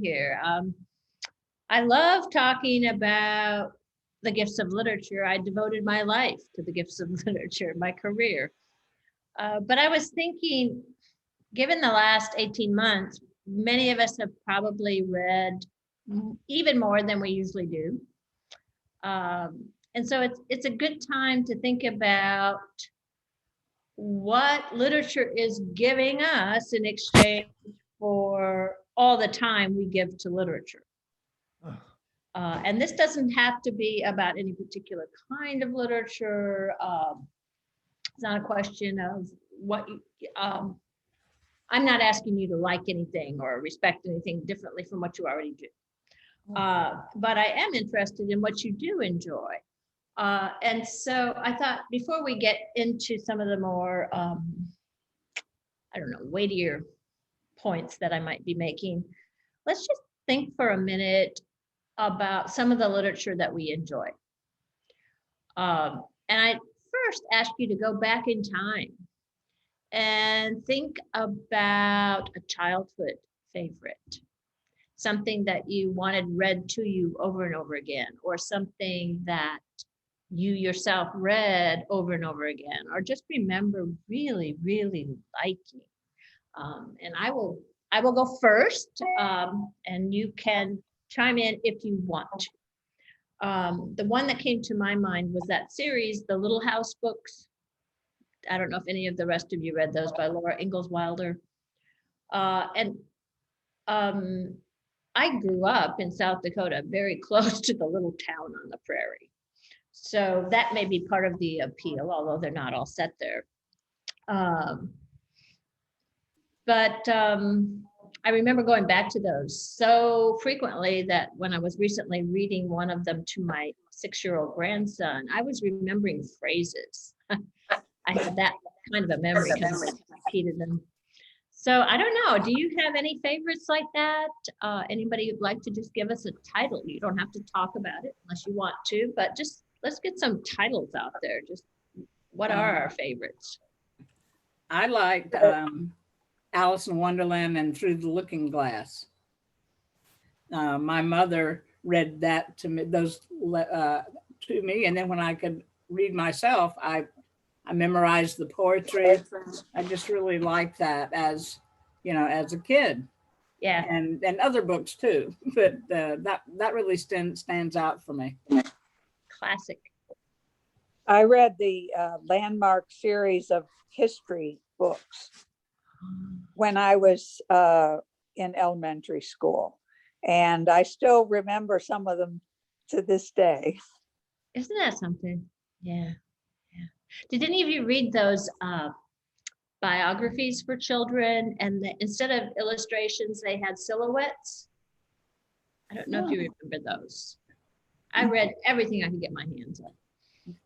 here. I love talking about the gifts of literature. I devoted my life to the gifts of literature, my career. But I was thinking, given the last 18 months, many of us have probably read even more than we usually do. And so it's a good time to think about what literature is giving us in exchange for all the time we give to literature. And this doesn't have to be about any particular kind of literature. It's not a question of what you, I'm not asking you to like anything or respect anything differently from what you already do. But I am interested in what you do enjoy. And so I thought before we get into some of the more, I don't know, weightier points that I might be making, let's just think for a minute about some of the literature that we enjoy. And I first ask you to go back in time and think about a childhood favorite, something that you wanted read to you over and over again, or something that you yourself read over and over again, or just remember really, really liking. And I will go first, and you can chime in if you want to. The one that came to my mind was that series, the Little House books. I don't know if any of the rest of you read those, by Laura Ingalls Wilder. And I grew up in South Dakota, very close to the little town on the prairie. So that may be part of the appeal, although they're not all set there. But I remember going back to those so frequently that when I was recently reading one of them to my 6-year-old grandson, I was remembering phrases. I had that kind of a memory because I repeated them. So I don't know, do you have any favorites like that? Anybody who'd like to just give us a title? You don't have to talk about it unless you want to, but just let's get some titles out there. Just what are our favorites? I liked Alice in Wonderland and Through the Looking Glass. My mother read that to me, to me, and then when I could read myself, I memorized the poetry. I just really liked that as a kid. Yeah, and other books too, but that really stands out for me. Classic. I read the landmark series of history books when I was in elementary school, and I still remember some of them to this day. Isn't that something? Yeah. Did any of you read those biographies for children, and instead of illustrations, they had silhouettes? I don't know if you remember those. I read everything I could get my hands on.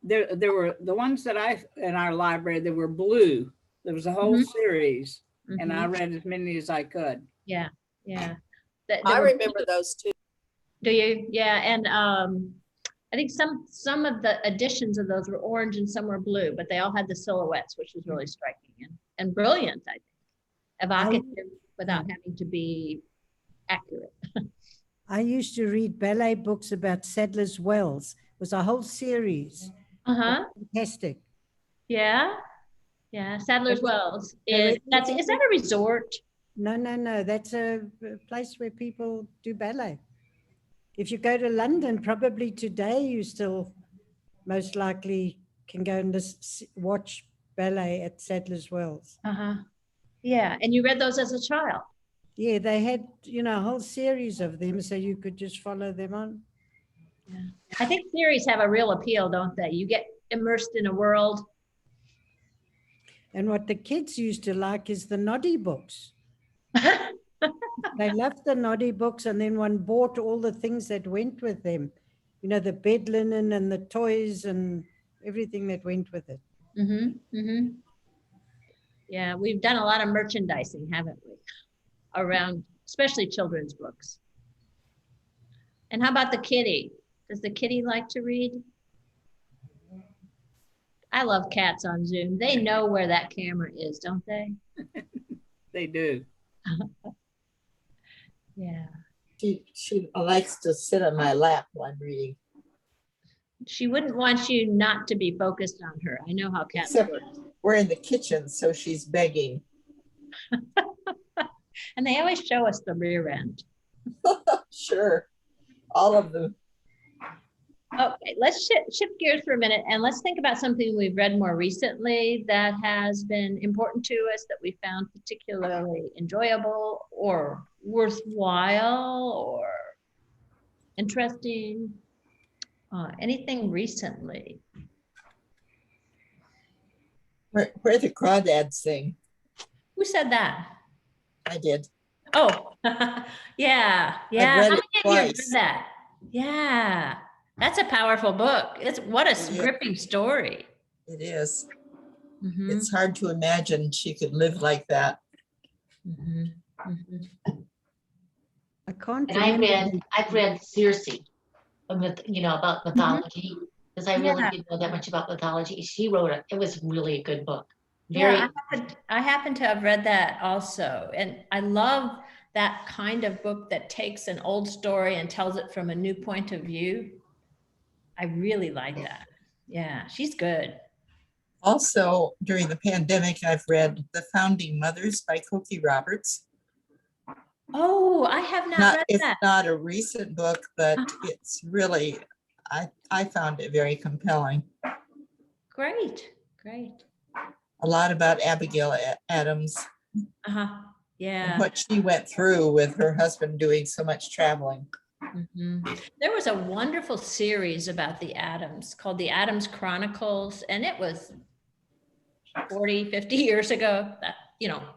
There were the ones that in our library, they were blue. There was a whole series, and I read as many as I could. Yeah. I remember those too. Do you? Yeah, and I think some of the editions of those were orange and some were blue, but they all had the silhouettes, which was really striking and brilliant, I think. Evocative without having to be accurate. I used to read ballet books about Sadler's Wells. It was a whole series. Fantastic. Yeah. Sadler's Wells. Is that a resort? No. That's a place where people do ballet. If you go to London, probably today, you still most likely can go and watch ballet at Sadler's Wells. Yeah, and you read those as a child? Yeah, they had, a whole series of them, so you could just follow them on. Yeah. I think series have a real appeal, don't they? You get immersed in a world. And what the kids used to like is the Noddy books. They loved the Noddy books, and then one bought all the things that went with them. The bed linen and the toys and everything that went with it. Yeah, we've done a lot of merchandising, haven't we? Around, especially children's books. And how about the kitty? Does the kitty like to read? I love cats on Zoom. They know where that camera is, don't they? They do. Yeah. She likes to sit on my lap while I'm reading, She wouldn't want you not to be focused on her. I know how cats except work. we're in the kitchen, so she's begging. And they always show us the rear end. Sure, all of them. Okay, let's shift gears for a minute and let's think about something we've read more recently that has been important to us, that we found particularly enjoyable or worthwhile or interesting. Anything recently? Where the crawdads sing. Who said that? I did. Oh, yeah, yeah. read How it many of you read twice. that? Yeah, that's a powerful book. It's what a Yeah. gripping story. It is. Mhm, It's hard to imagine she could live like that. mhm, mhm. I can't And remember. I've read Circe, about mythology, because I really Yeah. didn't know that much about mythology. She wrote it. It was really a good book. Yeah, I happen to have read that also. And I love that kind of book that takes an old story and tells it from a new point of view. I really like that. Yeah, she's good. Also, during the pandemic, I've read The Founding Mothers by Cokie Roberts. Oh, I have not read It's that. not a recent book, but it's really, I found it very compelling. Great, great. A lot about Abigail Adams Uh-huh. and Yeah. what she went through with her husband doing so much traveling. Mhm. There was a wonderful series about the Adams called the Adams Chronicles, and it was 40, 50 years ago, that,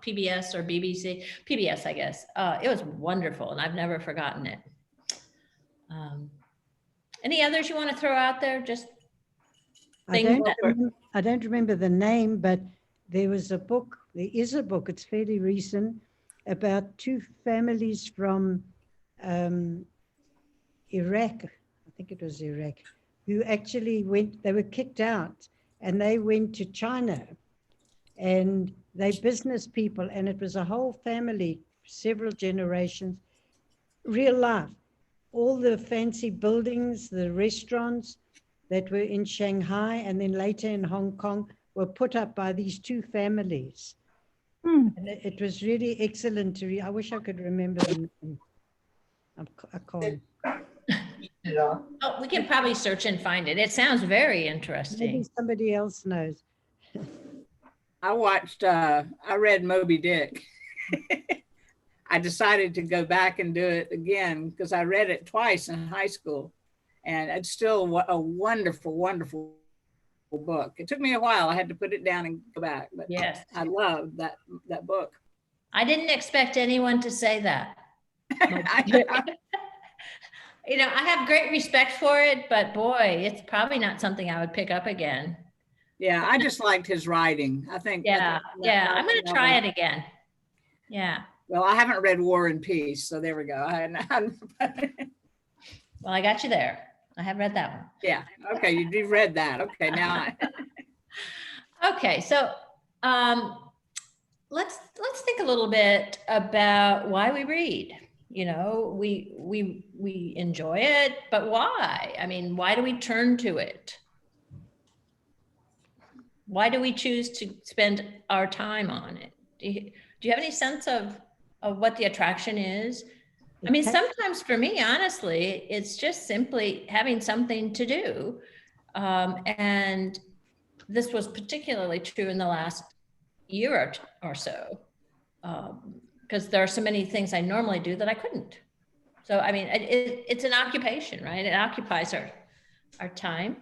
PBS or BBC, PBS, I guess. It was wonderful, and I've never forgotten it. Any others you want to throw out there? Just I things don't, that- I don't remember the name, but there is a book, it's fairly recent, about two families from Iraq, I think it was Iraq, who actually they were kicked out and they went to China, and they business people, and it was a whole family, several generations, real life. All the fancy buildings, the restaurants that were in Shanghai and then later in Hong Kong were put up by these two families. And it was really excellent to read. I wish I could remember the name. I can't. You know, Oh, we can probably search and find it. It sounds very Maybe interesting. somebody else knows. I read Moby Dick. I decided to go back and do it again because I read it twice in high school, and it's still a wonderful, wonderful book. It took me a while. I had to put it down and go back, but Yes. I love that book. I didn't expect anyone to say that. I have great respect for it, but boy, it's probably not something I would pick up again. Yeah, I just liked his writing. I think. Yeah, I'm going to try it again. Yeah. Well, I haven't read War and Peace, so there we go. Well, I got you there. I have read that one. Yeah. Okay, you read that. Okay, now. Okay, so let's think a little bit about why we read. We enjoy it, but why? I mean, why do we turn to it? Why do we choose to spend our time on it? Do you have any sense of what the attraction is? I mean, sometimes for me, honestly, it's just simply having something to do. And this was particularly true in the last year or so, because there are so many things I normally do that I couldn't. So, I mean, it's an occupation, right? It occupies our time.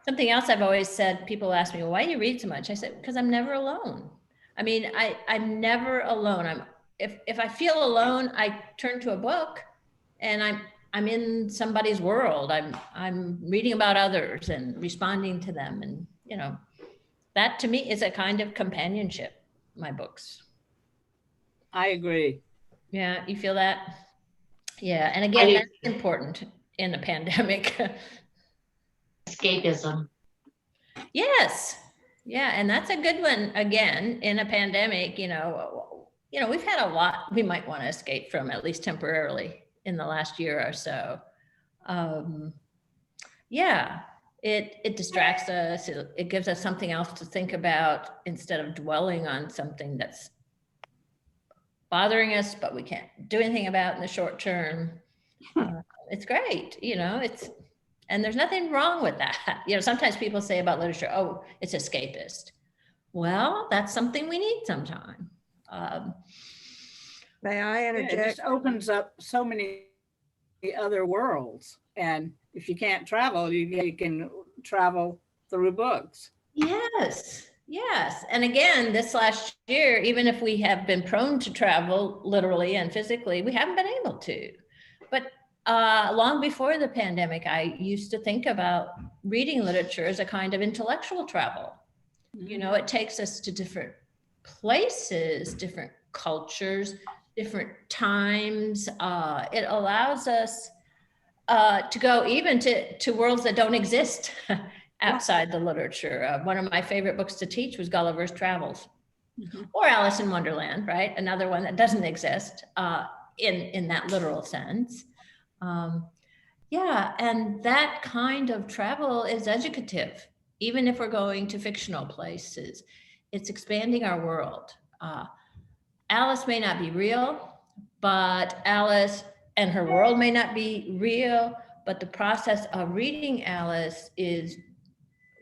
Something else I've always said, people ask me, well, why do you read so much? I said, because I'm never alone. I mean, I'm never alone. If I feel alone, I turn to a book and I'm in somebody's world. I'm reading about others and responding to them. And, that to me is a kind of companionship, my books. I agree. Yeah, you feel that? Yeah, and again, that's important in a pandemic. Escapism. Yes. Yeah, and that's a good one again in a pandemic, you know, we've had a lot we might want to escape from, at least temporarily, in the last year or so. Yeah, it distracts us. It gives us something else to think about instead of dwelling on something that's bothering us, but we can't do anything about in the short term. It's great, you know, and there's nothing wrong with that. You know, sometimes people say about literature, oh, it's escapist. Well, that's something we need sometime. May I Yeah, it interject? just opens up so many other worlds. And if you can't travel, you can travel through books. Yes, yes. And again, this last year, even if we have been prone to travel literally and physically, we haven't been able to. But long before the pandemic, I used to think about reading literature as a kind of intellectual travel. You know, it takes us to different places, different cultures, different times. It allows us to go even to worlds that don't exist outside the literature. One of my favorite books to teach was Gulliver's Travels, or Alice in Wonderland, right? Another one that doesn't exist in that literal sense. Yeah, and that kind of travel is educative, even if we're going to fictional places. It's expanding our world. Alice may not be real, but Alice and her world may not be real, but the process of reading Alice is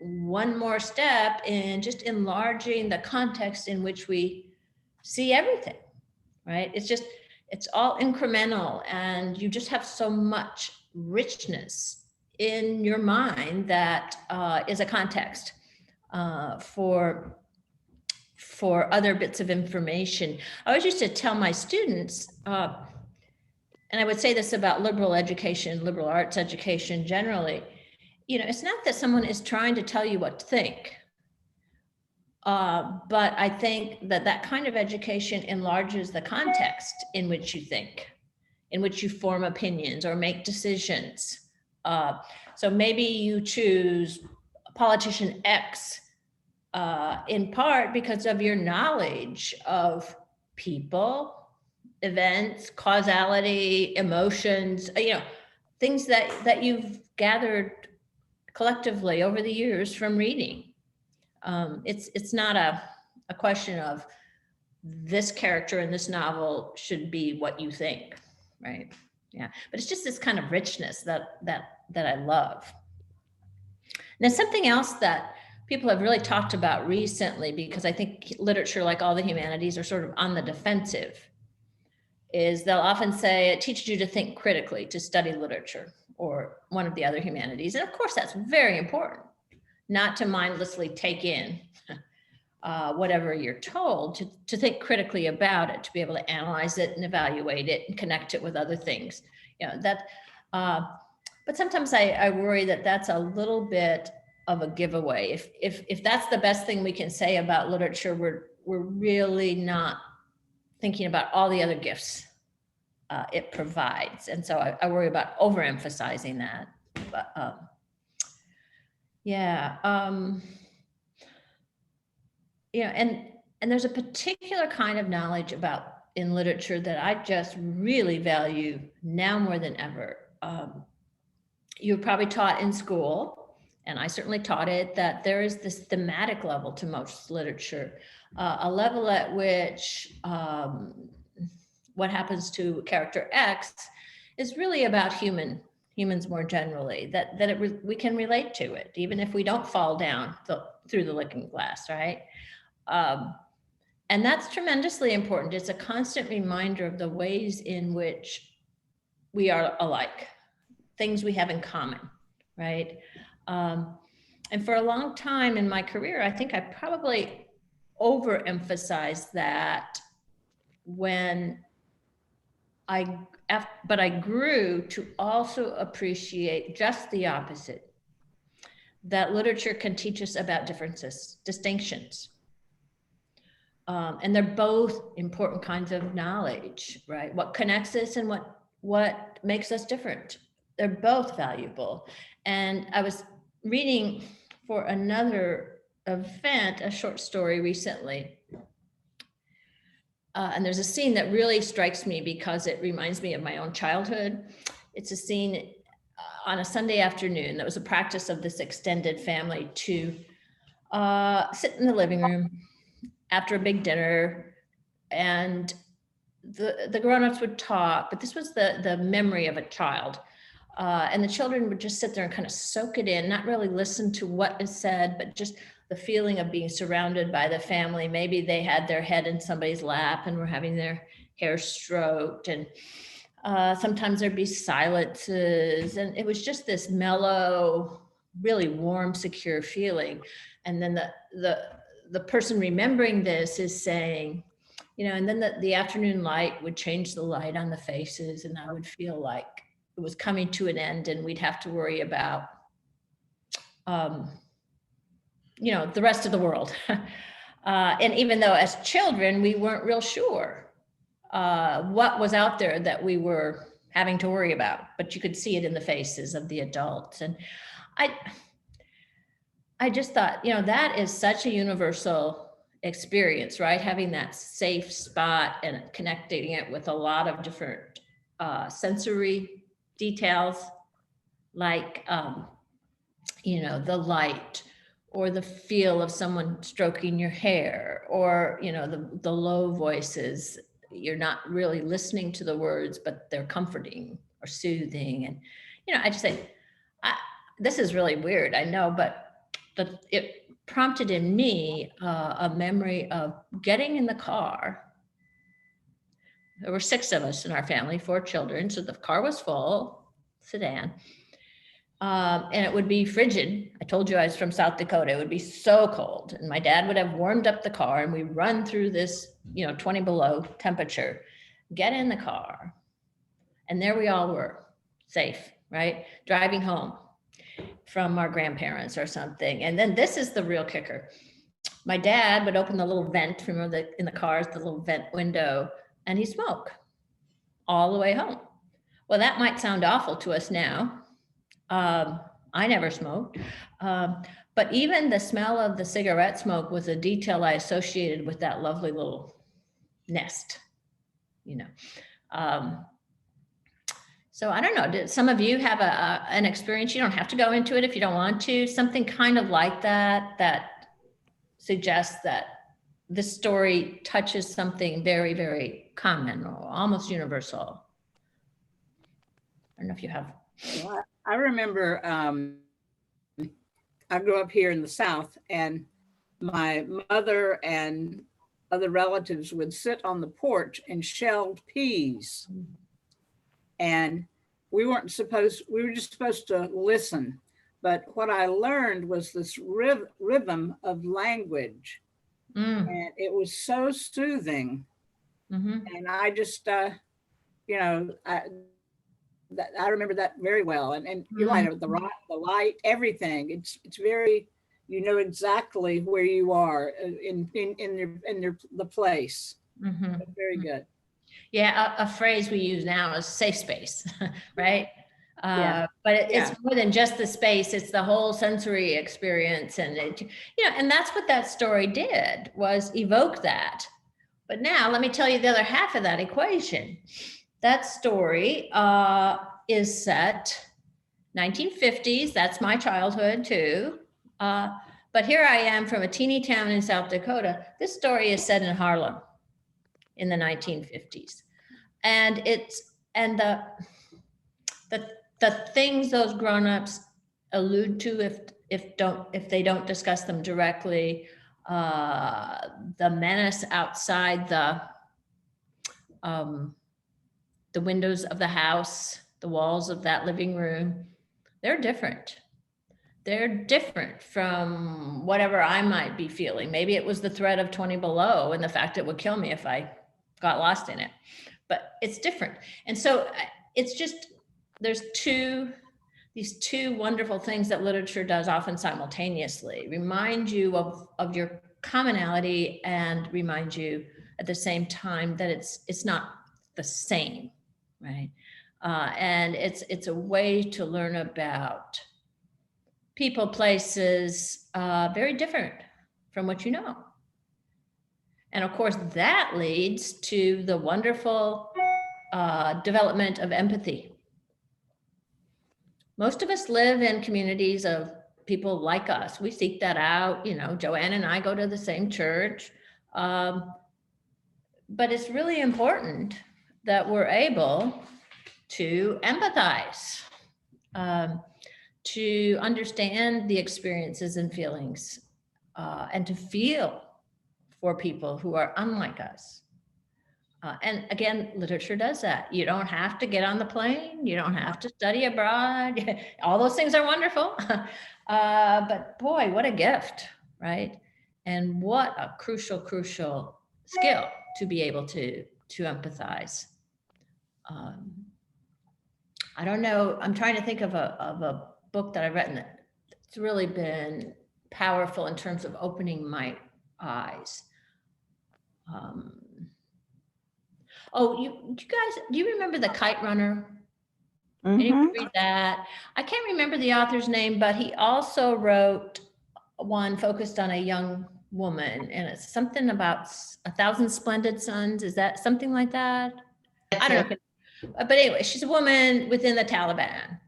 one more step in just enlarging the context in which we see everything, right? It's all incremental, and you just have so much richness in your mind that is a context for other bits of information. I always used to tell my students, and I would say this about liberal education, liberal arts education generally, you know, it's not that someone is trying to tell you what to think, but I think that kind of education enlarges the context in which you think, in which you form opinions or make decisions. So maybe you choose politician X in part because of your knowledge of people, events, causality, emotions, you know, things that you've gathered collectively over the years from reading. It's not a question of this character in this novel should be what you think, right? Yeah, but it's just this kind of richness that I love. Now, something else that people have really talked about recently, because I think literature, like all the humanities, are sort of on the defensive, is they'll often say it teaches you to think critically, to study literature or one of the other humanities. And of course, that's very important, not to mindlessly take in whatever you're told, to think critically about it, to be able to analyze it and evaluate it and connect it with other things. You know, that, but sometimes I worry that that's a little bit of a giveaway. If that's the best thing we can say about literature, we're really not thinking about all the other gifts it provides. And so I worry about overemphasizing that. But yeah, you know, and there's a particular kind of knowledge in literature that I just really value now more than ever. You're probably taught in school, and I certainly taught it, that there is this thematic level to most literature, a level at which what happens to character X is really about humans more generally, that we can relate to it, even if we don't fall down through the looking glass, right? And that's tremendously important. It's a constant reminder of the ways in which we are alike, things we have in common, right? And for a long time in my career, I think I probably overemphasized that but I grew to also appreciate just the opposite, that literature can teach us about differences, distinctions. And they're both important kinds of knowledge, right? What connects us and what makes us different. They're both valuable. And I was reading for another event a short story recently and there's a scene that really strikes me because it reminds me of my own childhood. It's a scene on a Sunday afternoon that was a practice of this extended family to sit in the living room after a big dinner, and the grown-ups would talk, but this was the memory of a child. And the children would just sit there and kind of soak it in, not really listen to what is said, but just the feeling of being surrounded by the family. Maybe they had their head in somebody's lap and were having their hair stroked. And sometimes there'd be silences. And it was just this mellow, really warm, secure feeling. And then the person remembering this is saying, you know, and then the afternoon light would change the light on the faces, and I would feel like it was coming to an end, and we'd have to worry about, you know, the rest of the world. And even though as children, we weren't real sure what was out there that we were having to worry about, but you could see it in the faces of the adults. And I just thought, you know, that is such a universal experience, right? Having that safe spot and connecting it with a lot of different sensory details, like, you know, the light or the feel of someone stroking your hair, or, you know, the low voices. You're not really listening to the words, but they're comforting or soothing. And, you know, I just say, this is really weird, I know, but it prompted in me a memory of getting in the car. There were 6 of us in our family, 4 children. So the car was full, sedan. And it would be frigid. I told you I was from South Dakota. It would be so cold. And my dad would have warmed up the car, and we run through this, you know, 20 below temperature, get in the car. And there we all were, safe, right? Driving home from our grandparents or something. And then this is the real kicker. My dad would open the little vent, remember in the cars, the little vent window, and he'd smoke all the way home. Well, that might sound awful to us now. I never smoked. But even the smell of the cigarette smoke was a detail I associated with that lovely little nest, you know. So I don't know, did some of you have an experience? You don't have to go into it if you don't want to. Something kind of like that suggests that this story touches something very, very common or almost universal. I don't know if you have. Well, I remember I grew up here in the South, and my mother and other relatives would sit on the porch and shelled peas. And we were just supposed to listen. But what I learned was this rhythm of language. And it was so soothing. And I just, you know, I remember that very well. And you're right, the light, everything. It's very, you know exactly where you are in the place. Very good. Yeah, a phrase we use now is safe space, right? Yeah. But it's more than just the space, it's the whole sensory experience. And it, you know, and that's what that story did, was evoke that. But now let me tell you the other half of that equation. That story is set 1950s. That's my childhood too. But here I am from a teeny town in South Dakota. This story is set in Harlem in the 1950s. And the things those grown-ups allude to, if they don't discuss them directly, the menace outside the windows of the house, the walls of that living room, they're different. They're different from whatever I might be feeling. Maybe it was the threat of 20 below and the fact it would kill me if I got lost in it, but it's different. And so it's just, there's these two wonderful things that literature does often simultaneously: remind you of your commonality and remind you at the same time that it's not the same, right? And it's a way to learn about people, places, very different from what you know. And of course, that leads to the wonderful development of empathy. Most of us live in communities of people like us. We seek that out. You know, Joanne and I go to the same church. But it's really important that we're able to empathize, to understand the experiences and feelings, and to feel for people who are unlike us. And again, literature does that. You don't have to get on the plane. You don't have to study abroad. All those things are wonderful. But boy, what a gift, right? And what a crucial, crucial skill to be able to empathize. I don't know. I'm trying to think of a book that I've written that's really been powerful in terms of opening my eyes. Oh, you guys, do you remember the Kite Runner? Anyone read that? I can't remember the author's name, but he also wrote one focused on a young woman, and it's something about 1,000 Splendid Suns. Is that something like that? I don't know. But anyway, she's a woman within the Taliban,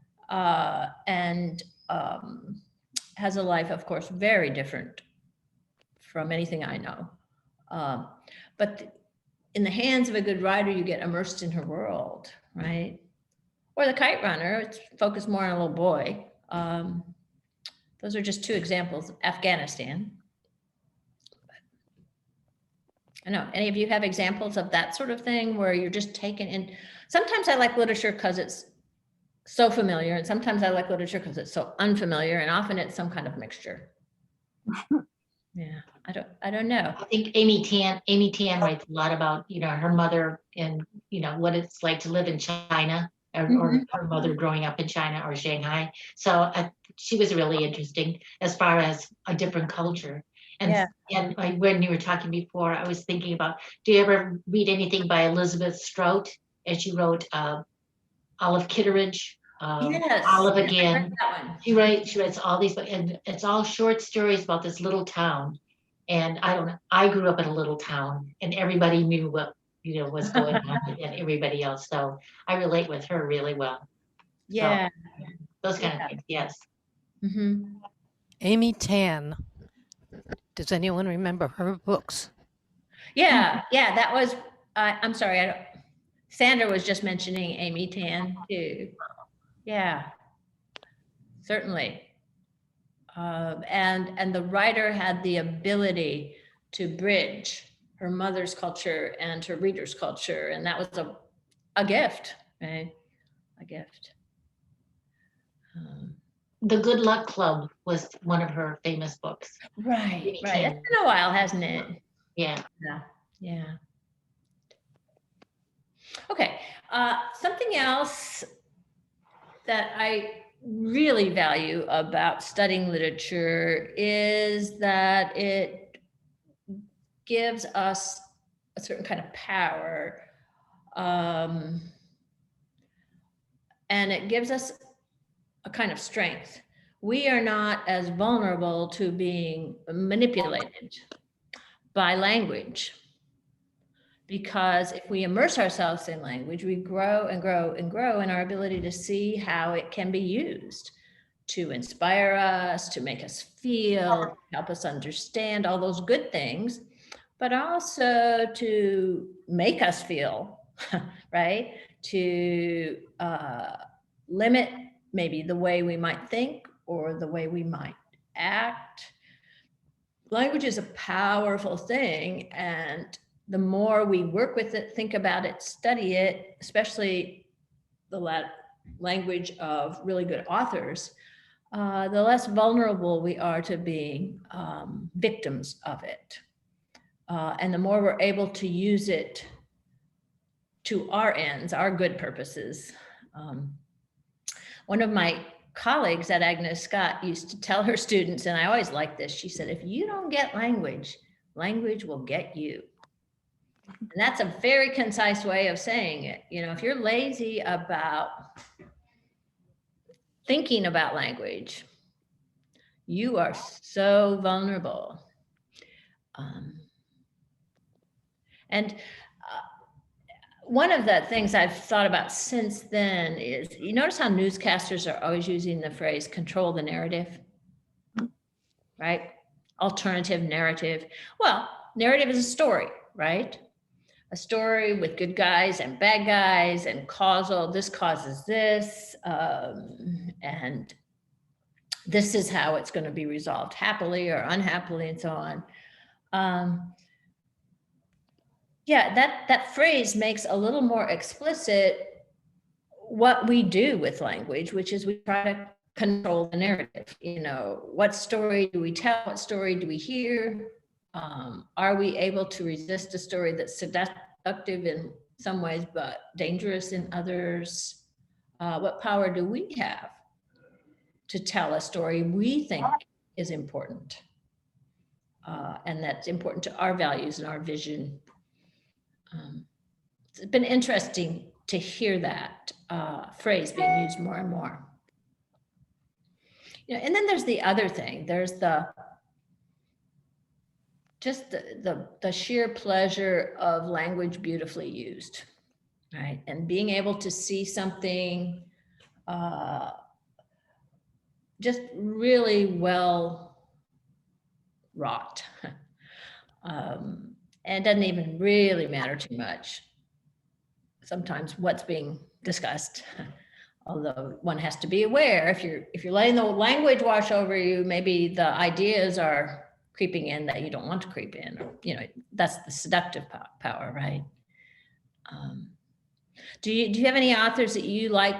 and has a life, of course, very different from anything I know. But in the hands of a good writer, you get immersed in her world, right? Or the Kite Runner, it's focused more on a little boy. Those are just two examples of Afghanistan. I know, any of you have examples of that sort of thing where you're just taken in? Sometimes I like literature because it's so familiar, and sometimes I like literature because it's so unfamiliar, and often it's some kind of mixture. Yeah, I don't know. I think Amy Tan writes a lot about, you know, her mother and, you know, what it's like to live in China, or her mother growing up in China or Shanghai. So she was really interesting as far as a different culture. And, and when you were talking before, I was thinking about, do you ever read anything by Elizabeth Strout? And she wrote Olive Kitteridge, Olive Again. She writes all these, and it's all short stories about this little town. And I grew up in a little town, and everybody knew what, you know, was going on and everybody else. So I relate with her really well. Yeah. So, those kind of things, yes. Amy Tan. Does anyone remember her books? Yeah, that was, I'm sorry, Sandra was just mentioning Amy Tan too. Yeah, certainly. And the writer had the ability to bridge her mother's culture and her reader's culture, and that was a gift, right? A gift. The Good Luck Club was one of her famous books. Right. It's been a while, hasn't it? Yeah. Okay. Something else that I really value about studying literature is that it gives us a certain kind of power, and it gives us a kind of strength. We are not as vulnerable to being manipulated by language, because if we immerse ourselves in language, we grow and grow and grow in our ability to see how it can be used to inspire us, to make us feel, help us understand all those good things, but also to make us feel, right? To limit maybe the way we might think or the way we might act. Language is a powerful thing, and the more we work with it, think about it, study it, especially the language of really good authors, the less vulnerable we are to being victims of it. And the more we're able to use it to our ends, our good purposes. One of my colleagues at Agnes Scott used to tell her students, and I always liked this, she said, if you don't get language, language will get you. And that's a very concise way of saying it. You know, if you're lazy about thinking about language, you are so vulnerable. And one of the things I've thought about since then is, you notice how newscasters are always using the phrase control the narrative, right? Alternative narrative. Well, narrative is a story, right? A story with good guys and bad guys and causal, this causes this, and this is how it's going to be resolved, happily or unhappily, and so on. Yeah, that phrase makes a little more explicit what we do with language, which is we try to control the narrative. You know, what story do we tell? What story do we hear? Are we able to resist a story that's seductive in some ways, but dangerous in others? What power do we have to tell a story we think is important? And that's important to our values and our vision. It's been interesting to hear that phrase being used more and more. You know, and then there's the other thing. There's the sheer pleasure of language beautifully used, right? And being able to see something just really well wrought. And doesn't even really matter too much sometimes what's being discussed, although one has to be aware if you're letting the language wash over you, maybe the ideas are creeping in that you don't want to creep in, or, you know, that's the seductive power, right? Do you have any authors that you like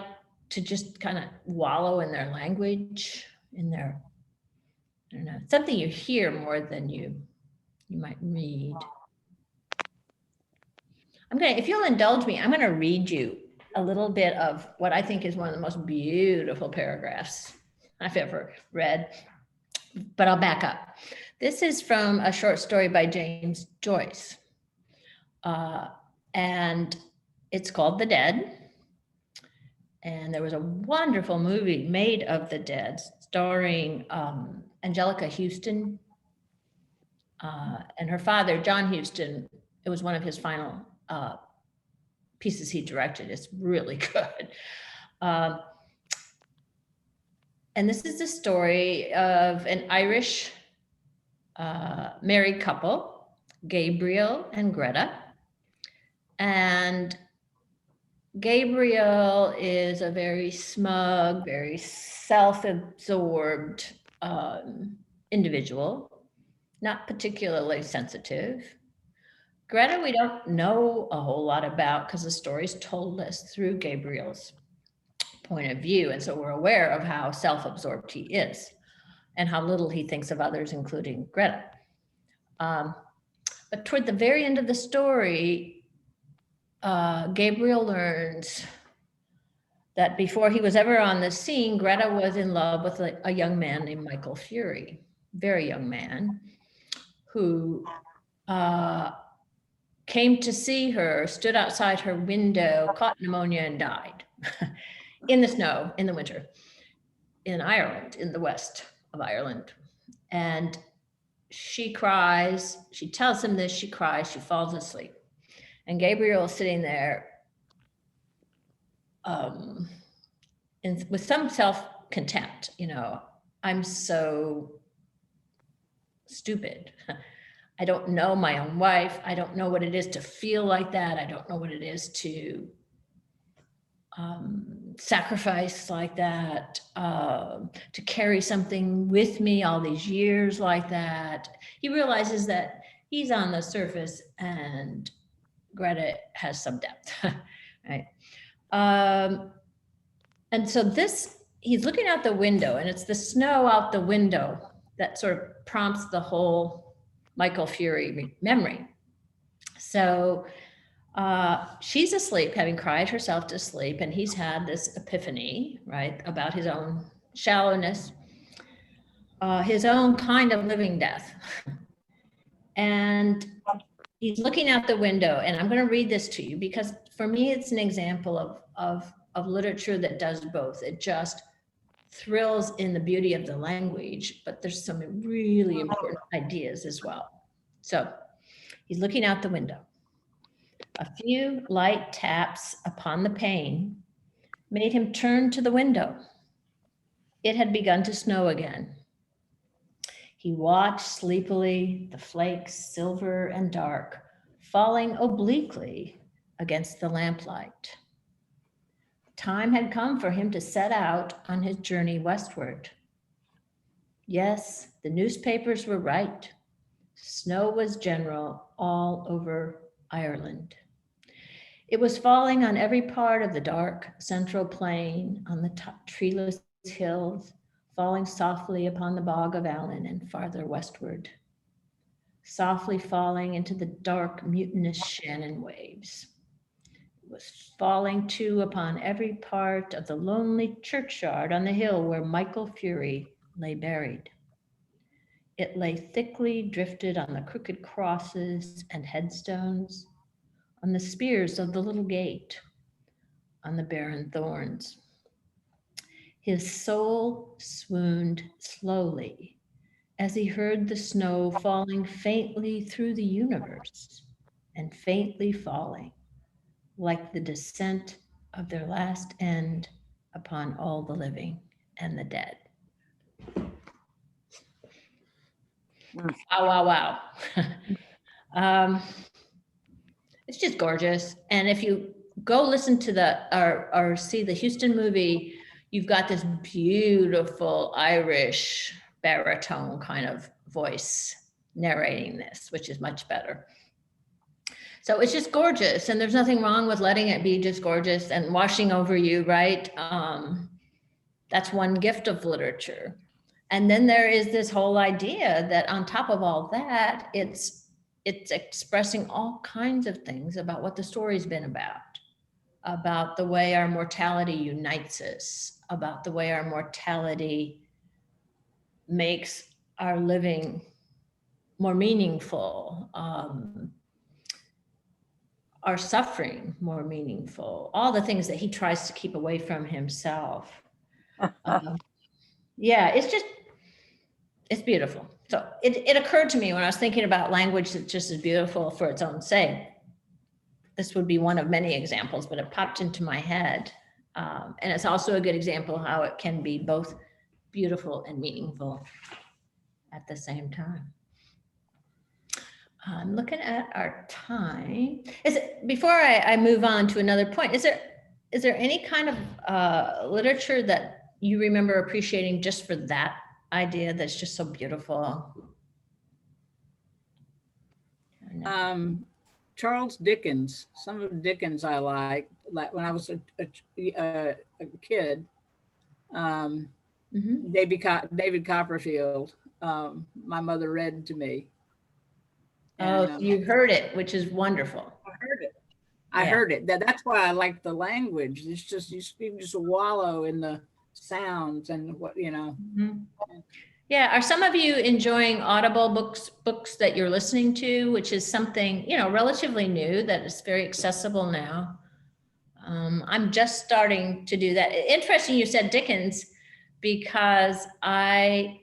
to just kind of wallow in their language, in their, I don't know, something you hear more than you might read? If you'll indulge me, I'm gonna read you a little bit of what I think is one of the most beautiful paragraphs I've ever read, but I'll back up. This is from a short story by James Joyce. And it's called The Dead. And there was a wonderful movie made of The Dead, starring Angelica Houston and her father, John Huston. It was one of his final pieces he directed. It's really good. And this is the story of an Irish married couple, Gabriel and Greta. And Gabriel is a very smug, very self-absorbed individual, not particularly sensitive. Greta, we don't know a whole lot about because the story's told us through Gabriel's point of view. And so we're aware of how self-absorbed he is and how little he thinks of others, including Greta. But toward the very end of the story, Gabriel learns that before he was ever on the scene, Greta was in love with a young man named Michael Fury, very young man, who came to see her, stood outside her window, caught pneumonia and died in the snow in the winter in Ireland, in the west of Ireland. And she cries, she tells him this, she cries, she falls asleep. And Gabriel is sitting there with some self-contempt, you know, I'm so stupid. I don't know my own wife. I don't know what it is to feel like that. I don't know what it is to sacrifice like that, to carry something with me all these years like that. He realizes that he's on the surface and Greta has some depth, right? And so he's looking out the window, and it's the snow out the window that sort of prompts the whole Michael Fury memory. So she's asleep, having cried herself to sleep, and he's had this epiphany, right, about his own shallowness, his own kind of living death. And he's looking out the window, and I'm going to read this to you because for me, it's an example of literature that does both. It just thrills in the beauty of the language, but there's some really important ideas as well. So he's looking out the window. A few light taps upon the pane made him turn to the window. It had begun to snow again. He watched sleepily, the flakes, silver and dark, falling obliquely against the lamplight. Time had come for him to set out on his journey westward. Yes, the newspapers were right. Snow was general all over Ireland. It was falling on every part of the dark central plain, on the treeless hills, falling softly upon the bog of Allen and farther westward, softly falling into the dark, mutinous Shannon waves. It was falling too upon every part of the lonely churchyard on the hill where Michael Fury lay buried. It lay thickly drifted on the crooked crosses and headstones, on the spears of the little gate, on the barren thorns. His soul swooned slowly as he heard the snow falling faintly through the universe and faintly falling, like the descent of their last end upon all the living and the dead. Wow, wow, wow. It's just gorgeous. And if you go listen to or see the Houston movie, you've got this beautiful Irish baritone kind of voice narrating this, which is much better. So it's just gorgeous. And there's nothing wrong with letting it be just gorgeous and washing over you, right? That's one gift of literature. And then there is this whole idea that on top of all that, it's expressing all kinds of things about what the story's been about the way our mortality unites us, about the way our mortality makes our living more meaningful, our suffering more meaningful, all the things that he tries to keep away from himself. Yeah, it's beautiful. So it occurred to me when I was thinking about language that's just as beautiful for its own sake. This would be one of many examples, but it popped into my head. And it's also a good example of how it can be both beautiful and meaningful at the same time. I'm looking at our time. Before I move on to another point, is there any kind of literature that you remember appreciating just for that idea that's just so beautiful? Charles Dickens. Some of Dickens I liked, like when I was a kid. David Copperfield. My mother read to me. And, you heard it, which is wonderful. I heard it. I heard it. That's why I like the language. It's just you just wallow in the sounds and what you know. Mm-hmm. Yeah, are some of you enjoying Audible books that you're listening to, which is something, relatively new that is very accessible now? I'm just starting to do that. Interesting you said Dickens, because I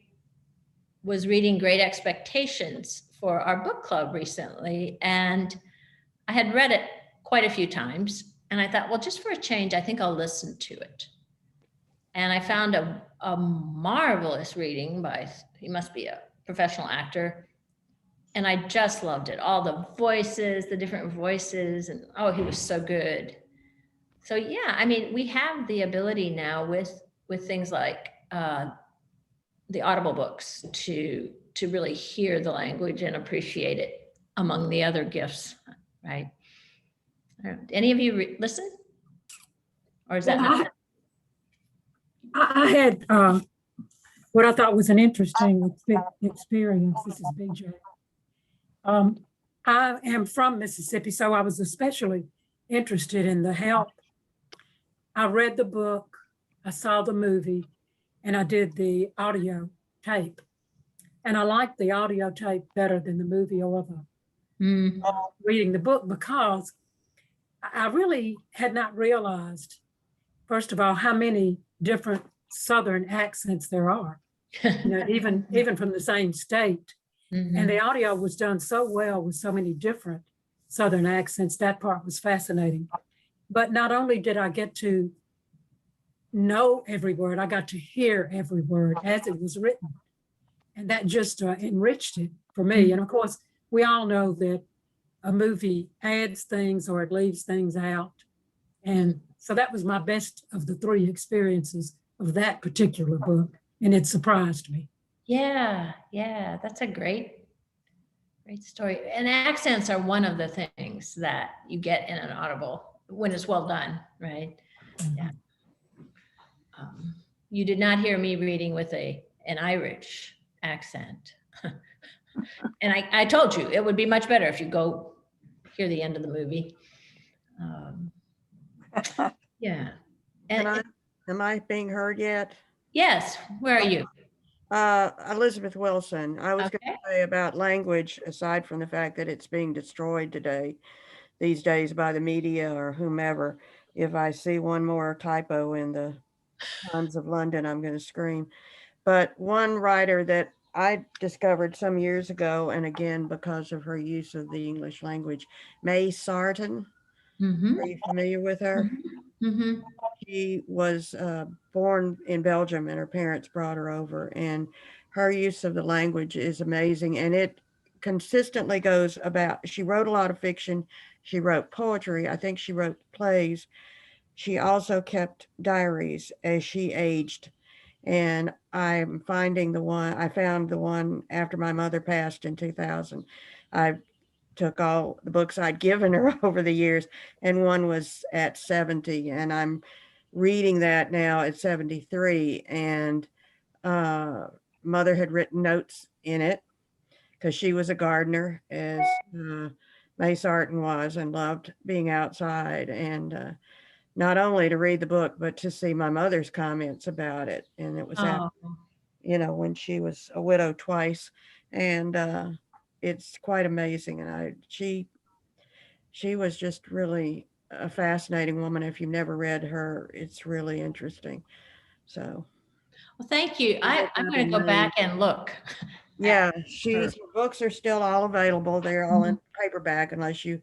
was reading Great Expectations for our book club recently, and I had read it quite a few times, and I thought, well, just for a change, I think I'll listen to it. And I found a marvelous reading by, he must be a professional actor. And I just loved it. All the voices, the different voices, and he was so good. So yeah, I mean, we have the ability now with things like the Audible books to really hear the language and appreciate it among the other gifts, right? Any of you listen? Or is that not? I had what I thought was an interesting experience. This is BJ. I am from Mississippi, so I was especially interested in The Help. I read the book, I saw the movie, and I did the audio tape. And I liked the audio tape better than the movie or the reading the book, because I really had not realized, first of all, how many different Southern accents there are, even from the same state. Mm-hmm. And the audio was done so well with so many different Southern accents. That part was fascinating. But not only did I get to know every word, I got to hear every word as it was written. And that just enriched it for me. And of course, we all know that a movie adds things or it leaves things out. And so that was my best of the three experiences of that particular book. And it surprised me. Yeah, yeah, that's a great story. And accents are one of the things that you get in an Audible when it's well done, right? Yeah. You did not hear me reading with an Irish accent. And I told you, it would be much better if you go hear the end of the movie. Yeah. And Am I being heard yet? yes, where are you? Elizabeth Wilson. I was going Okay. to say about language, aside from the fact that it's being destroyed these days by the media or whomever. If I see one more typo in the Times of London, I'm going to scream. But one writer that I discovered some years ago, and again, because of her use of the English language, May Sarton. Mm-hmm. Are you familiar with her? Mm-hmm. She was born in Belgium and her parents brought her over, and her use of the language is amazing. And it consistently goes about, she wrote a lot of fiction. She wrote poetry. I think she wrote plays. She also kept diaries as she aged. And I found the one after my mother passed in 2000. I took all the books I'd given her over the years, and one was at 70, and I'm reading that now at 73. And mother had written notes in it because she was a gardener, as May Sarton was, and loved being outside. And not only to read the book, but to see my mother's comments about it. And it was after, when she was a widow twice. And it's quite amazing. And she was just really a fascinating woman. If you've never read her, it's really interesting. So, Well, thank you. I'm going to go back and look. yeah, her books are still all available. They're all in paperback, unless you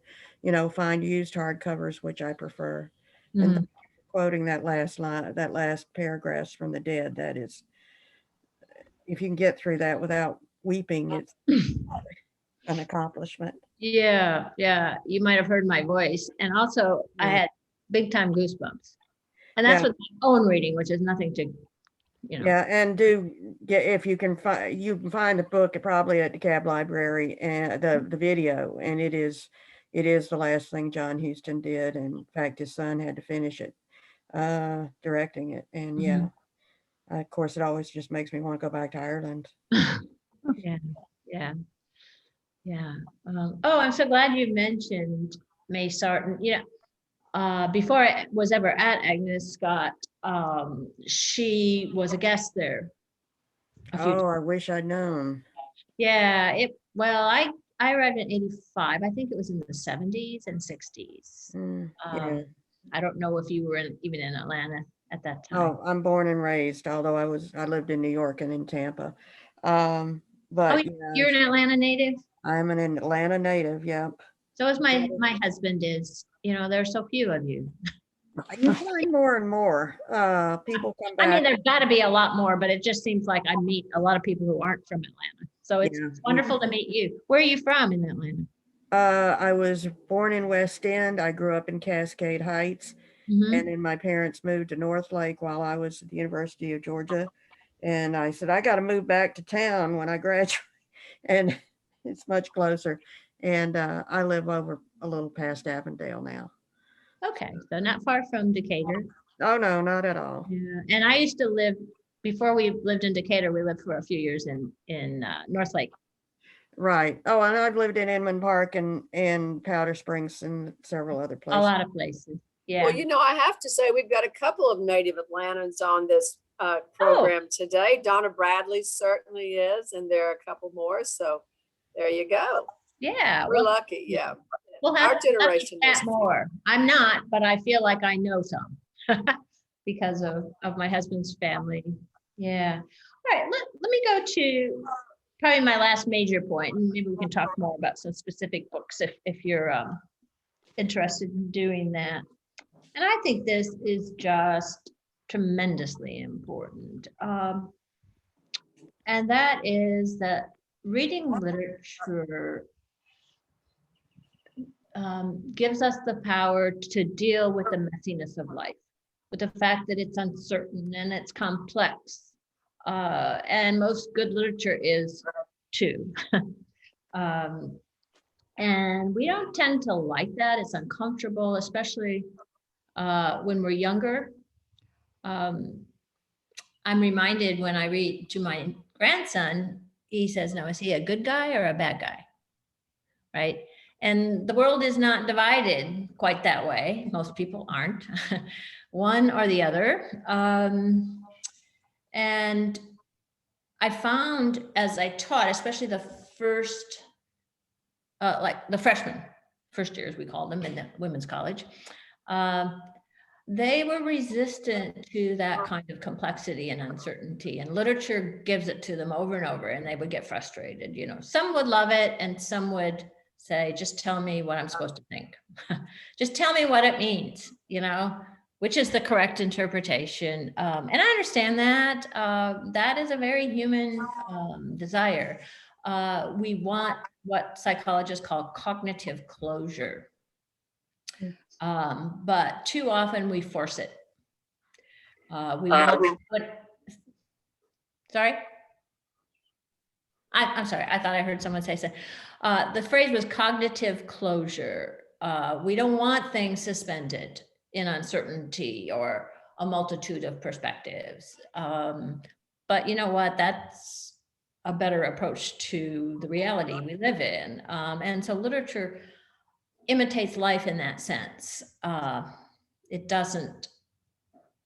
find used hardcovers, which I prefer. And thank you for quoting that last line, that last paragraph from The Dead. That is, if you can get through that without weeping, it's an accomplishment. Yeah, yeah. You might have heard my voice. And also I had big time goosebumps. And that's with my own reading, which is nothing to, Yeah, and if you can find the book probably at the Cab Library, and the video, and it is the last thing John Huston did. And in fact, his son had to finish it, directing it. And of course, it always just makes me want to go back to Ireland. Yeah, yeah, yeah. Oh, I'm so glad you mentioned May Sarton. Before I was ever at Agnes Scott, she was a guest there. Oh, I wish I'd known. Yeah, I arrived in 85. I think it was in the 70s and 60s. Yeah. I don't know if you were even in Atlanta at that time. Oh, I'm born and raised, although I lived in New York and in Tampa. But you're an Atlanta native? I'm an Atlanta native, yep. So is my husband is. There's so few of you. You find more and more people come back. I mean, there's got to be a lot more, but it just seems like I meet a lot of people who aren't from Atlanta. So it's wonderful to meet you. Where are you from in Atlanta? I was born in West End. I grew up in Cascade Heights. And then my parents moved to North Lake while I was at the University of Georgia. And I said, I got to move back to town when I graduate. And it's much closer. And I live over a little past Avondale now. Okay, so not far from Decatur. Oh, no, not at all. Yeah. And I used to live, before we lived in Decatur, we lived for a few years in North Lake. Right. Oh, and I've lived in Inman Park and Powder Springs and several other places. A lot of places. Yeah. Well, I have to say we've got a couple of native Atlantans on this program today. Donna Bradley certainly is, and there are a couple more. So there you go. Yeah. We're lucky. Yeah. We'll have our generation is more. I'm not, but I feel like I know some because of my husband's family. Yeah. All right. Let me go to probably my last major point, and maybe we can talk more about some specific books if you're interested in doing that. And I think this is just tremendously important. And that is that reading literature gives us the power to deal with the messiness of life, with the fact that it's uncertain and it's complex. And most good literature is too. And we don't tend to like that. It's uncomfortable, especially when we're younger. I'm reminded when I read to my grandson, he says, "No, is he a good guy or a bad guy?" Right? And the world is not divided quite that way. Most people aren't, one or the other. And I found as I taught, especially the first, like the freshmen, first years we called them in the women's college, they were resistant to that kind of complexity and uncertainty, and literature gives it to them over and over, and they would get frustrated. You know, some would love it and some would say, just tell me what I'm supposed to think. Just tell me what it means, you know, which is the correct interpretation. And I understand that. That is a very human desire. We want what psychologists call cognitive closure. But too often we force it. Sorry? I'm sorry, I thought I heard someone say so. The phrase was cognitive closure. We don't want things suspended in uncertainty or a multitude of perspectives. But you know what? That's a better approach to the reality we live in. And so literature imitates life in that sense. It doesn't,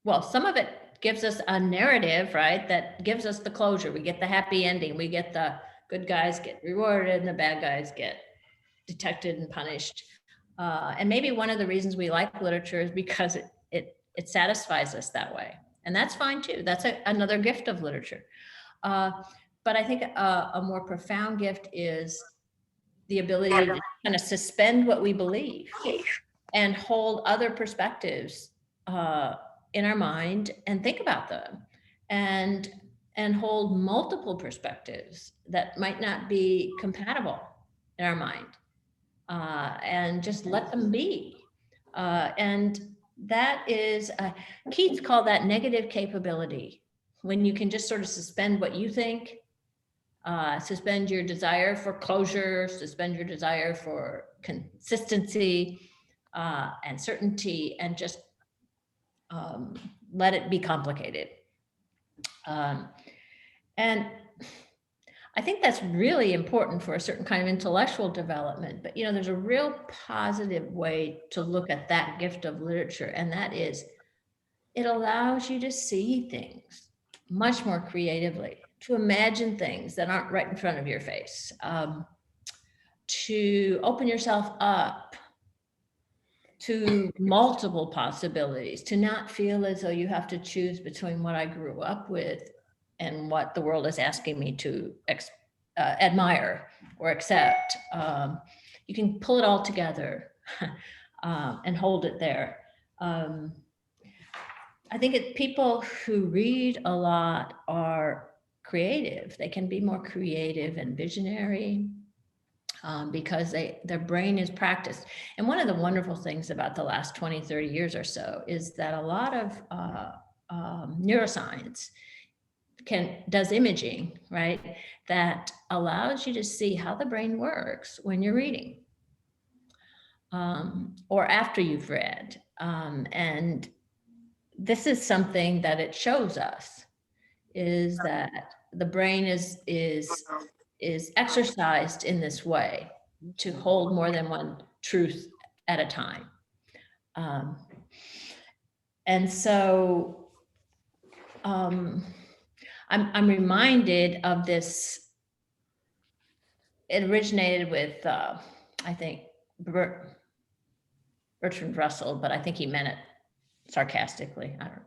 well, some of it gives us a narrative, right? That gives us the closure. We get the happy ending. We get the good guys get rewarded and the bad guys get detected and punished. And maybe one of the reasons we like literature is because it satisfies us that way. And that's fine too. That's another gift of literature. But I think a more profound gift is the ability to kind of suspend what we believe and hold other perspectives in our mind and think about them, and hold multiple perspectives that might not be compatible in our mind, and just let them be. And that is, Keats called that negative capability, when you can just sort of suspend what you think, suspend your desire for closure, suspend your desire for consistency and certainty, and just let it be complicated. And I think that's really important for a certain kind of intellectual development. But, you know, there's a real positive way to look at that gift of literature, and that is it allows you to see things much more creatively, to imagine things that aren't right in front of your face, to open yourself up to multiple possibilities, to not feel as though you have to choose between what I grew up with and what the world is asking me to admire or accept. You can pull it all together and hold it there. I think people who read a lot are creative. They can be more creative and visionary because their brain is practiced. And one of the wonderful things about the last 20, 30 years or so is that a lot of neuroscience does imaging, right? That allows you to see how the brain works when you're reading or after you've read. And this is something that it shows us, is that the brain is exercised in this way to hold more than one truth at a time. And so I'm reminded of this. It originated with, I think, Bertrand Russell, but I think he meant it sarcastically. I don't know.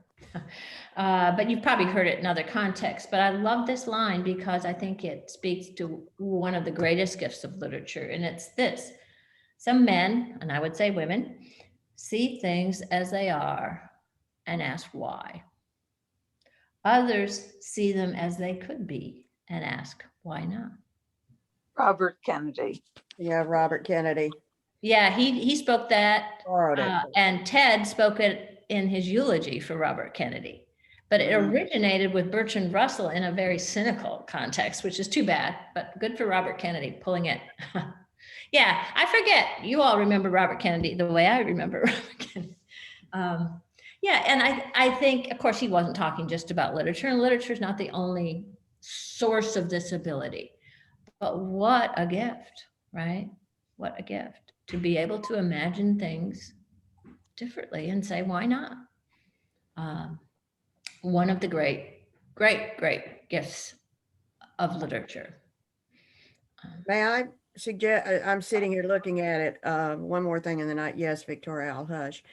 But you've probably heard it in other contexts. But I love this line because I think it speaks to one of the greatest gifts of literature. And it's this: some men, and I would say women, see things as they are and ask why. Others see them as they could be and ask why not. Robert Kennedy. Yeah, Robert Kennedy. Yeah, he spoke that, Borrowed it. and Ted spoke it in his eulogy for Robert Kennedy. But it originated with Bertrand Russell in a very cynical context, which is too bad, but good for Robert Kennedy pulling it. Yeah, I forget. You all remember Robert Kennedy the way I remember Robert Kennedy. Yeah, and I think, of course, he wasn't talking just about literature, and literature is not the only source of this ability. But what a gift, right? What a gift to be able to imagine things differently and say, why not? One of the great, great, great gifts of literature. May I suggest, I'm sitting here looking at it, one more thing in the night. Yes, Victoria, I'll hush.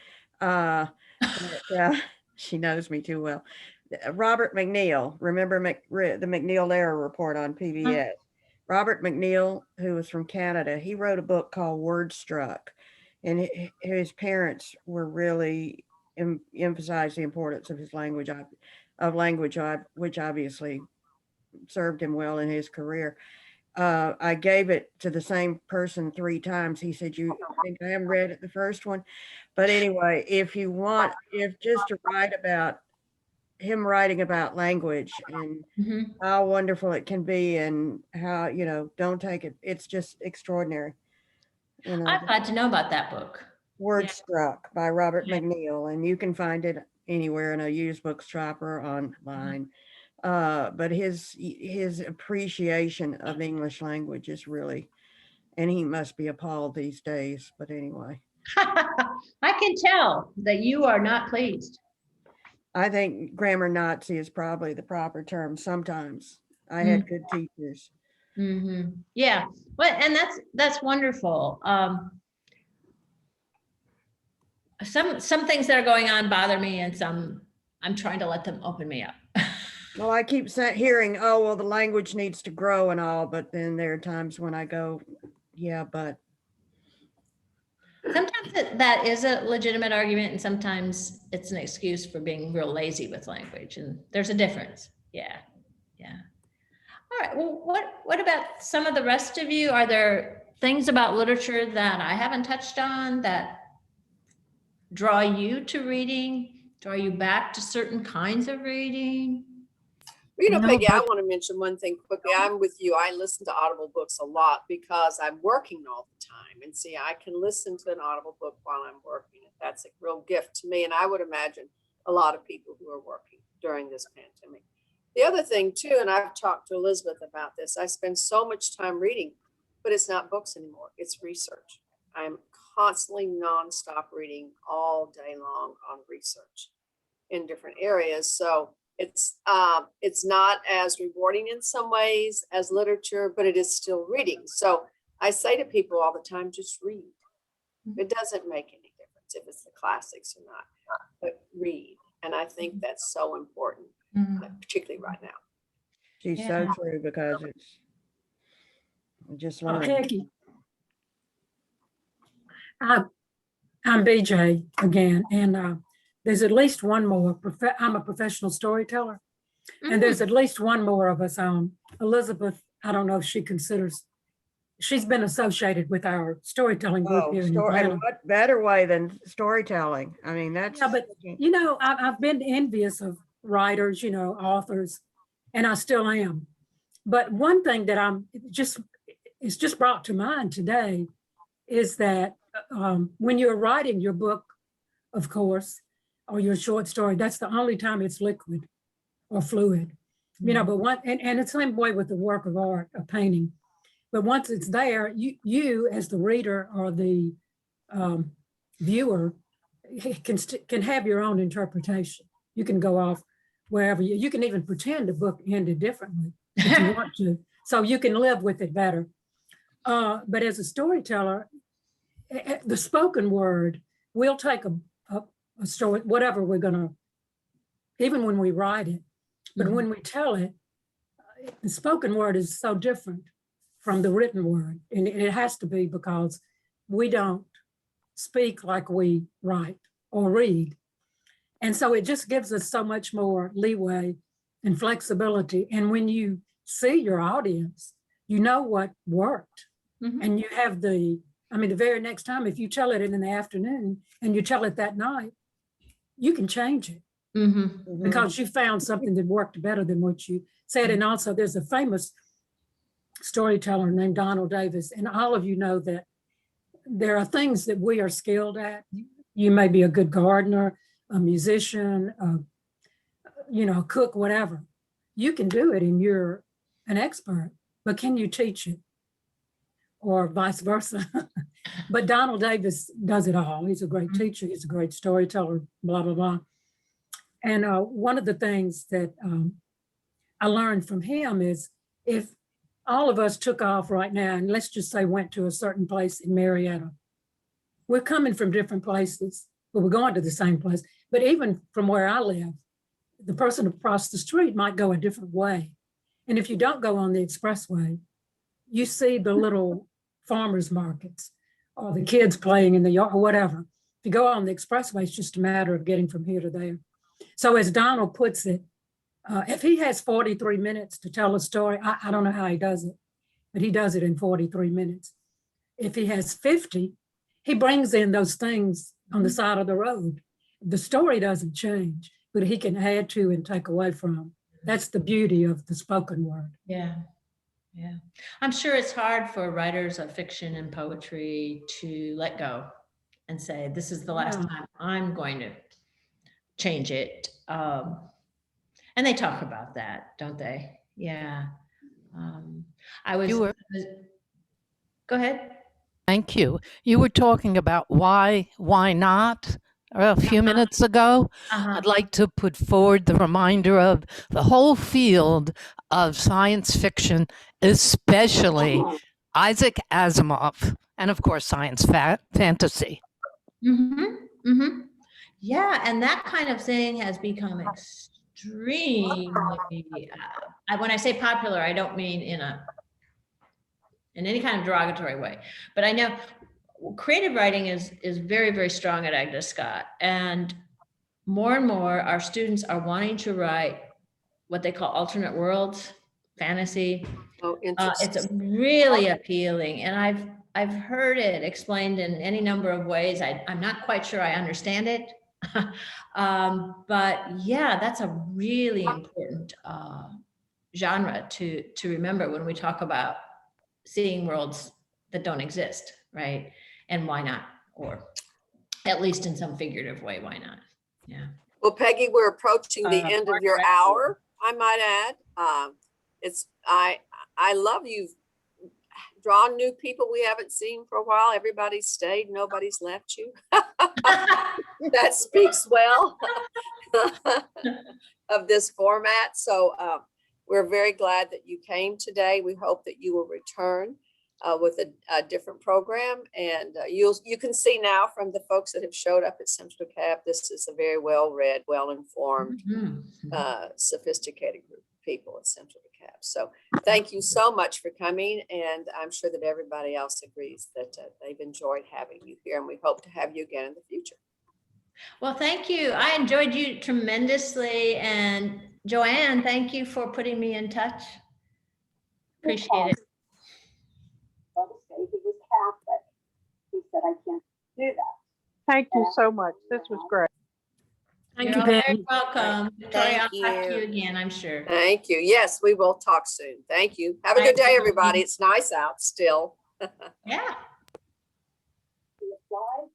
She knows me too well. Robert McNeil, remember the McNeil-Lehrer report on PBS? Robert McNeil, who was from Canada, he wrote a book called Word Struck, and his parents were really emphasized the importance of his language, which obviously served him well in his career. I gave it to the same person 3 times. He said, "You think I haven't read it the first one?" But anyway, if just to write about him writing about language and how wonderful it can be, and how, don't take it. It's just extraordinary. I'm glad to know about that book. Word Struck by Robert McNeil, and you can find it anywhere in a used bookshop or online. But his appreciation of English language is really, and he must be appalled these days, but anyway. I can tell that you are not pleased. I think grammar Nazi is probably the proper term sometimes. I had good teachers. Yeah, well, and that's wonderful. Some things that are going on bother me, and some I'm trying to let them open me up. Well, I keep hearing, oh, well, the language needs to grow and all, but then there are times when I go, yeah, but. Sometimes that is a legitimate argument, and sometimes it's an excuse for being real lazy with language, and there's a difference. Yeah. All right, well, what about some of the rest of you? Are there things about literature that I haven't touched on that draw you to reading, draw you back to certain kinds of reading? Well, Peggy, I want to mention one thing quickly. I'm with you. I listen to Audible books a lot because I'm working all the time. And see, I can listen to an Audible book while I'm working. That's a real gift to me. And I would imagine a lot of people who are working during this pandemic. The other thing too, and I've talked to Elizabeth about this, I spend so much time reading, but it's not books anymore. It's research. I'm constantly nonstop reading all day long on research in different areas. So it's not as rewarding in some ways as literature, but it is still reading. So I say to people all the time, just read. It doesn't make any difference if it's the classics or not, but read. And I think that's so important, particularly right now. She's so true, because it's just one. Peggy, I'm BJ again, and there's at least one more. I'm a professional storyteller, and there's at least one more of us on. Elizabeth, I don't know if she considers, she's been associated with our storytelling group here in Atlanta. And what better way than storytelling? I mean, that's. Yeah, but I've been envious of writers, authors, and I still am. But one thing that it's just brought to mind today is that when you're writing your book, of course, or your short story, that's the only time it's liquid or fluid, but and it's the same way with the work of art, a painting. But once it's there, you as the reader or the viewer can have your own interpretation. You can go off wherever you can even pretend the book ended differently if you want to, so you can live with it better. But as a storyteller, the spoken word, we'll take a story, whatever we're going to even when we write it. But when we tell it, the spoken word is so different from the written word. And it has to be because we don't speak like we write or read. And so it just gives us so much more leeway and flexibility. And when you see your audience, you know what worked. And you have the very next time, if you tell it in the afternoon and you tell it that night, you can change it because you found something that worked better than what you said. And also there's a famous storyteller named Donald Davis. And all of you know that there are things that we are skilled at. You may be a good gardener, a musician, a cook, whatever. You can do it and you're an expert, but can you teach it? Or vice versa. But Donald Davis does it all. He's a great teacher. He's a great storyteller, blah, blah, blah. And one of the things that I learned from him is if all of us took off right now, and let's just say went to a certain place in Marietta, we're coming from different places, but we're going to the same place. But even from where I live, the person across the street might go a different way. And if you don't go on the expressway, you see the little farmers markets or the kids playing in the yard or whatever. If you go on the expressway, it's just a matter of getting from here to there. So as Donald puts it, if he has 43 minutes to tell a story, I don't know how he does it, but he does it in 43 minutes. If he has 50, he brings in those things on the side of the road. The story doesn't change, but he can add to and take away from. That's the beauty of the spoken word. Yeah. Yeah. I'm sure it's hard for writers of fiction and poetry to let go and say, this is the last time I'm going to change it. And they talk about that, don't they? Yeah. Go ahead. Thank you. You were talking about why not a few minutes ago. I'd like to put forward the reminder of the whole field of science fiction, especially Isaac Asimov, and of course, science fantasy. Yeah, and that kind of thing has become extremely, when I say popular, I don't mean in any kind of derogatory way, but I know creative writing is very, very strong at Agnes Scott, and more our students are wanting to write what they call alternate worlds, fantasy. Oh, interesting. It's really appealing, and I've heard it explained in any number of ways. I'm not quite sure I understand it, but yeah, that's a really important genre to remember when we talk about seeing worlds that don't exist, right? And why not? Or at least in some figurative way, why not? Yeah. Well, Peggy, we're approaching the end of your hour, I might add. I love you've drawn new people we haven't seen for a while. Everybody's stayed, nobody's left you. That speaks well of this format. So we're very glad that you came today. We hope that you will return with a different program. And you can see now from the folks that have showed up at Central Cab, this is a very well-read, well-informed, sophisticated group of people at Central Cab. So thank you so much for coming. And I'm sure that everybody else agrees that they've enjoyed having you here, and we hope to have you again in the future. Well, thank you. I enjoyed you tremendously. And Joanne, thank you for putting me in touch. Appreciate it. He was Catholic. He said, I can't do that. Thank you so much. This was great. You're all very welcome. Victoria, I'll talk to you again, I'm sure. Thank you. Yes, we will talk soon. Thank you. Have a good day, everybody. It's nice out still. Yeah. The slide